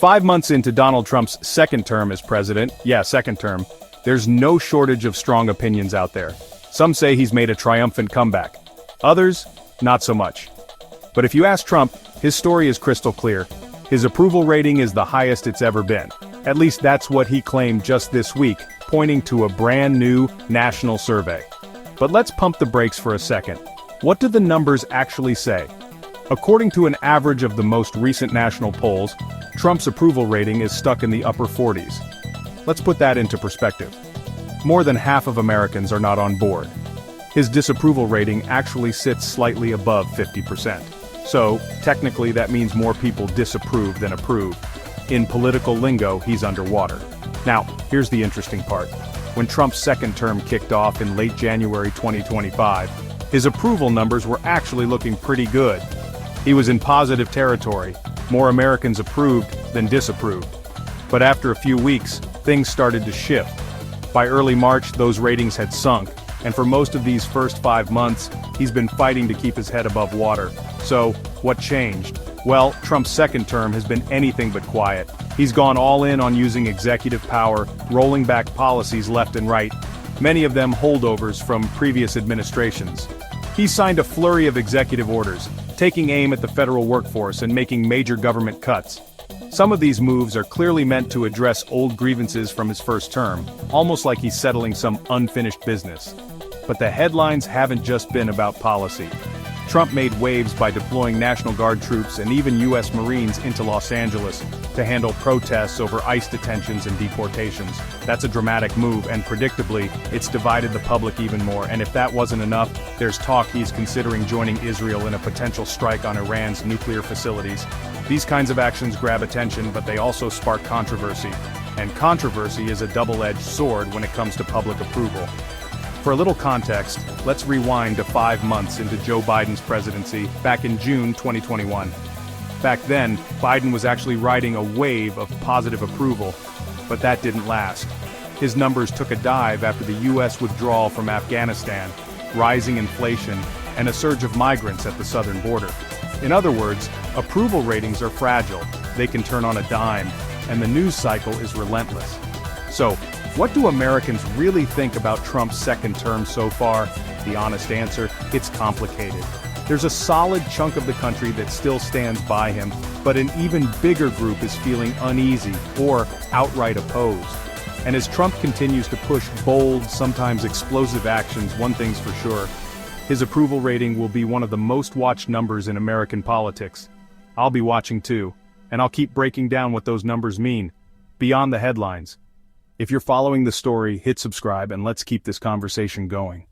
5 months into Donald Trump's second term as president, second term, there's no shortage of strong opinions out there. Some say he's made a triumphant comeback. Others, not so much. But if you ask Trump, his story is crystal clear. His approval rating is the highest it's ever been. At least that's what he claimed just this week, pointing to a brand new national survey. But let's pump the brakes for a second. What do the numbers actually say? According to an average of the most recent national polls, Trump's approval rating is stuck in the upper 40s. Let's put that into perspective. More than half of Americans are not on board. His disapproval rating actually sits slightly above 50%. So, technically that means more people disapprove than approve. In political lingo, he's underwater. Now, here's the interesting part. When Trump's second term kicked off in late January 2025, his approval numbers were actually looking pretty good. He was in positive territory. More Americans approved than disapproved. But after a few weeks, things started to shift. By early March, those ratings had sunk, and for most of these first 5 months, he's been fighting to keep his head above water. So, what changed? Well, Trump's second term has been anything but quiet. He's gone all in on using executive power, rolling back policies left and right, many of them holdovers from previous administrations. He signed a flurry of executive orders, taking aim at the federal workforce and making major government cuts. Some of these moves are clearly meant to address old grievances from his first term, almost like he's settling some unfinished business. But the headlines haven't just been about policy. Trump made waves by deploying National Guard troops and even U.S. Marines into Los Angeles to handle protests over ICE detentions and deportations. That's a dramatic move, and predictably, it's divided the public even more. And if that wasn't enough, there's talk he's considering joining Israel in a potential strike on Iran's nuclear facilities. These kinds of actions grab attention, but they also spark controversy. And controversy is a double-edged sword when it comes to public approval. For a little context, let's rewind to 5 months into Joe Biden's presidency, back in June 2021. Back then, Biden was actually riding a wave of positive approval, but that didn't last. His numbers took a dive after the U.S. withdrawal from Afghanistan, rising inflation, and a surge of migrants at the southern border. In other words, approval ratings are fragile, they can turn on a dime, and the news cycle is relentless. So, what do Americans really think about Trump's second term so far? The honest answer, it's complicated. There's a solid chunk of the country that still stands by him, but an even bigger group is feeling uneasy or outright opposed. And as Trump continues to push bold, sometimes explosive actions, one thing's for sure, his approval rating will be one of the most watched numbers in American politics. I'll be watching too, and I'll keep breaking down what those numbers mean, beyond the headlines. If you're following the story, hit subscribe and let's keep this conversation going.